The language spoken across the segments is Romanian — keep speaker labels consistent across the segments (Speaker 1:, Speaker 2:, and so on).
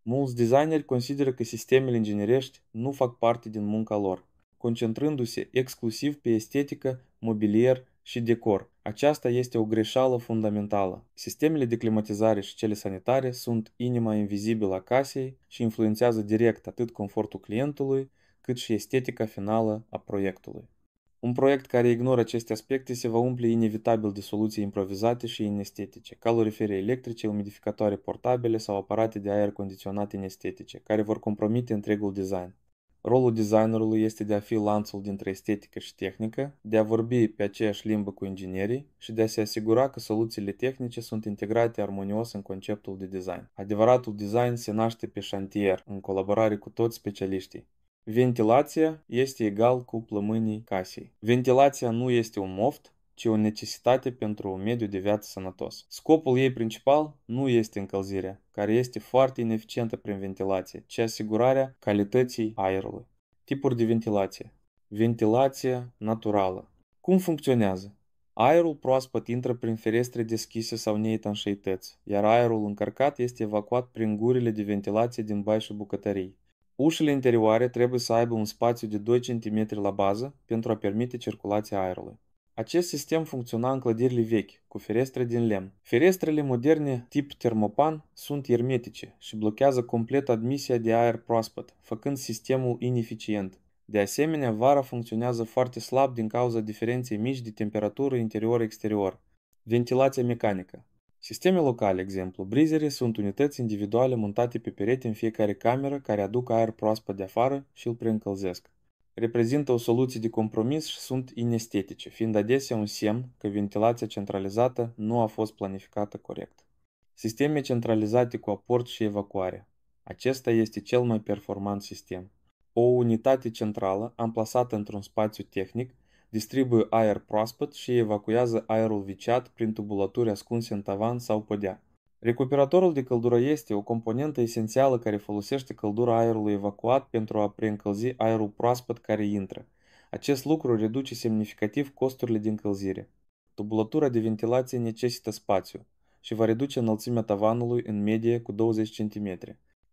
Speaker 1: Mulți designeri consideră că sistemele inginerești nu fac parte din munca lor, concentrându-se exclusiv pe estetică, mobilier și decor. Aceasta este o greșeală fundamentală. Sistemele de climatizare și cele sanitare sunt inima invizibilă a casei și influențează direct atât confortul clientului, cât și estetica finală a proiectului. Un proiect care ignoră aceste aspecte se va umple inevitabil de soluții improvizate și inestetice, calorifere electrice, umidificatoare portabile sau aparate de aer condiționat inestetice, care vor compromite întregul design. Rolul designerului este de a fi lanțul dintre estetică și tehnică, de a vorbi pe aceeași limbă cu inginerii și de a se asigura că soluțiile tehnice sunt integrate armonios în conceptul de design. Adevăratul design se naște pe șantier, în colaborare cu toți specialiștii. Ventilația este egal cu plămânii casei. Ventilația nu este un moft, ci o necesitate pentru un mediu de viață sănătos. Scopul ei principal nu este încălzirea, care este foarte ineficientă prin ventilație, ci asigurarea calității aerului. Tipuri de ventilație. Ventilația naturală. Cum funcționează? Aerul proaspăt intră prin ferestre deschise sau neetanșeități, iar aerul încărcat este evacuat prin gurile de ventilație din bai și bucătării. Ușile interioare trebuie să aibă un spațiu de 2 cm la bază pentru a permite circulația aerului. Acest sistem funcționa în clădirile vechi, cu ferestre din lemn. Ferestrele moderne tip termopan sunt hermetice și blochează complet admisia de aer proaspăt, făcând sistemul ineficient. De asemenea, vara funcționează foarte slab din cauza diferenței mici de temperatură interior-exterior. Ventilația mecanică. Sisteme locale, exemplu, brizere sunt unități individuale montate pe perete în fiecare cameră care aduc aer proaspăt de afară și îl preîncălzesc. Reprezintă o soluție de compromis și sunt inestetice, fiind adesea un semn că ventilația centralizată nu a fost planificată corect. Sisteme centralizate cu aport și evacuare. Acesta este cel mai performant sistem. O unitate centrală, amplasată într-un spațiu tehnic, distribuie aer proaspăt și evacuează aerul viciat prin tubulături ascunse în tavan sau podea. Recuperatorul de căldură este o componentă esențială care folosește căldura aerului evacuat pentru a preîncălzi aerul proaspăt care intră. Acest lucru reduce semnificativ costurile de încălzire. Tubulatura de ventilație necesită spațiu și va reduce înălțimea tavanului în medie cu 20 cm.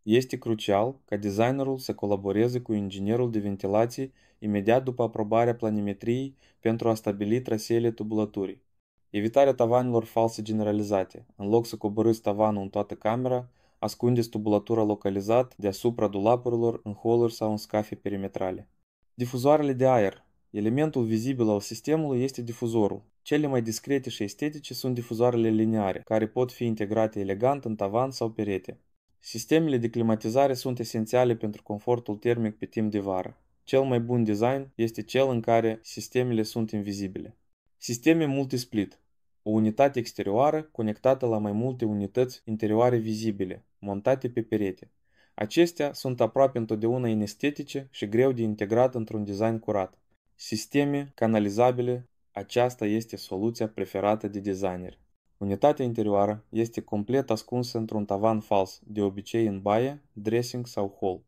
Speaker 1: Este crucial ca designerul să colaboreze cu inginerul de ventilație imediat după aprobarea planimetriei pentru a stabili traseele tubulaturii. Evitarea tavanelor false generalizate. În loc să coborâți tavanul în toată camera, ascundeți tubulatura localizat deasupra dulapurilor, în holuri sau în scafe perimetrale. Difuzoarele de aer. Elementul vizibil al sistemului este difuzorul. Cele mai discrete și estetice sunt difuzoarele lineare, care pot fi integrate elegant în tavan sau perete. Sistemele de climatizare sunt esențiale pentru confortul termic pe timp de vară. Cel mai bun design este cel în care sistemele sunt invizibile. Sisteme multisplit. O unitate exterioară conectată la mai multe unități interioare vizibile, montate pe perete. Acestea sunt aproape întotdeauna inestetice și greu de integrat într-un design curat. Sisteme canalizabile. Aceasta este soluția preferată de designeri. Unitatea interioară este complet ascunsă într-un tavan fals, de obicei în baie, dressing sau hall,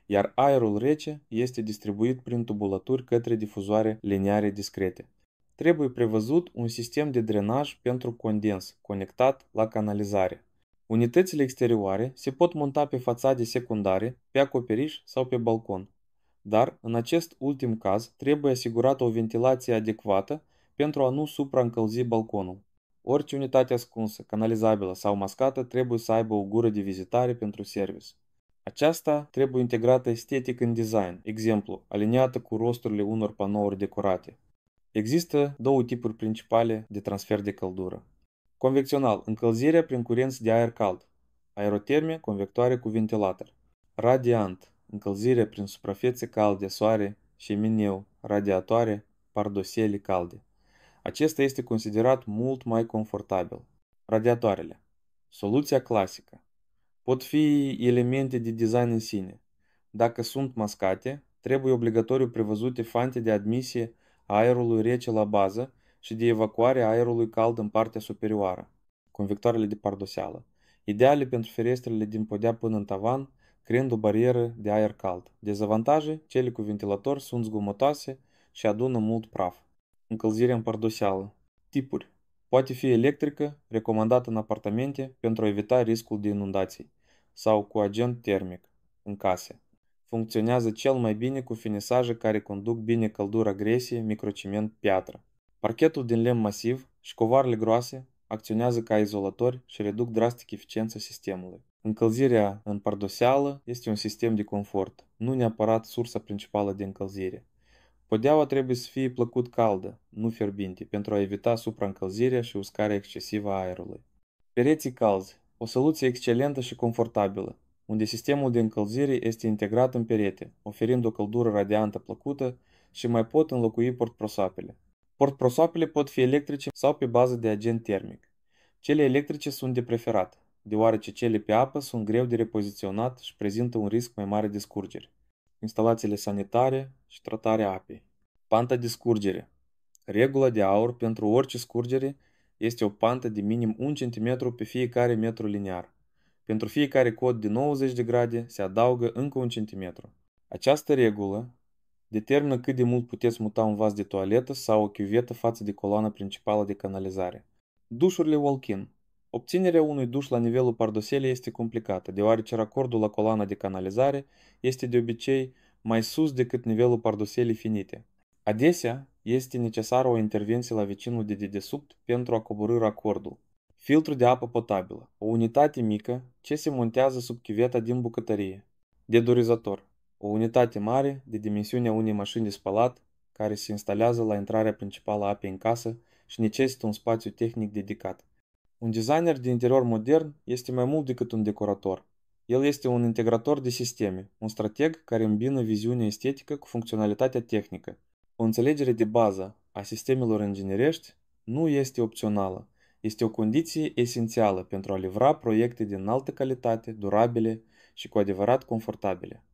Speaker 1: iar aerul rece este distribuit prin tubulături către difuzoare liniare discrete. Trebuie prevăzut un sistem de drenaj pentru condens, conectat la canalizare. Unitățile exterioare se pot monta pe fațade secundare, pe acoperiș sau pe balcon. Dar, în acest ultim caz, trebuie asigurată o ventilație adecvată pentru a nu supraîncălzi balconul. Orice unitate ascunsă, canalizabilă sau mascată trebuie să aibă o gură de vizitare pentru service. Aceasta trebuie integrată estetic în design, exemplu, aliniată cu rosturile unor panouri decorate. Există două tipuri principale de transfer de căldură. Convecțional, încălzirea prin curenți de aer cald. Aerotermie, convectoare cu ventilator. Radiant, încălzirea prin suprafețe calde, soare, șemineu, radiatoare, pardosele calde. Acesta este considerat mult mai confortabil. Radiatoarele. Soluția clasică. Pot fi elemente de design în sine. Dacă sunt mascate, trebuie obligatoriu prevăzute fante de admisie a aerului rece la bază și de evacuare a aerului cald în partea superioară, convectoarele de pardoseală, ideale pentru ferestrele din podea până în tavan, creând o barieră de aer cald. Dezavantaje, cele cu ventilator sunt zgomotoase și adună mult praf. Încălzirea în pardoseală. Tipuri. Poate fi electrică, recomandată în apartamente pentru a evita riscul de inundații. sau cu agent termic în case. Funcționează cel mai bine cu finisaje care conduc bine căldură gresie, microciment, piatră. Parchetul din lemn masiv și covoarele groase acționează ca izolatori și reduc drastic eficiența sistemului. Încălzirea în pardoseală este un sistem de confort, nu neapărat sursa principală de încălzire. Podeaua trebuie să fie plăcut caldă, nu fierbinte, pentru a evita supraîncălzirea și uscarea excesivă a aerului. Pereții calzi, o soluție excelentă și confortabilă, unde sistemul de încălzire este integrat în perete, oferind o căldură radiantă plăcută și mai pot înlocui portprosoapele. Portprosoapele pot fi electrice sau pe bază de agent termic. Cele electrice sunt de preferat, deoarece cele pe apă sunt greu de repoziționat și prezintă un risc mai mare de scurgere. Instalațiile sanitare și tratarea apei. Panta de scurgere. Regula de aur pentru orice scurgere este o pantă de minim 1 cm pe fiecare metru liniar. Pentru fiecare cod de 90 de grade se adaugă încă 1 cm. Această regulă determină cât de mult puteți muta un vas de toaletă sau o chiuvetă față de coloana principală de canalizare. Dușurile walk-in. Obținerea unui duș la nivelul pardoselei este complicată, deoarece racordul la coloana de canalizare este de obicei mai sus decât nivelul pardoselei finite. Adesea este necesară o intervenție la vecinul de dedesubt pentru a coborî racordul. Filtru de apă potabilă. O unitate mică ce se montează sub chiveta din bucătărie. Dedorizator. O unitate mare de dimensiunea unei mașini de spălat care se instalează la intrarea principală a apei în casă și necesită un spațiu tehnic dedicat. Un designer de interior modern este mai mult decât un decorator. El este un integrator de sisteme, un strateg care îmbină viziunea estetică cu funcționalitatea tehnică. O înțelegere de bază a sistemelor inginerești nu este opțională, este o condiție esențială pentru a livra proiecte de înaltă calitate, durabile și cu adevărat confortabile.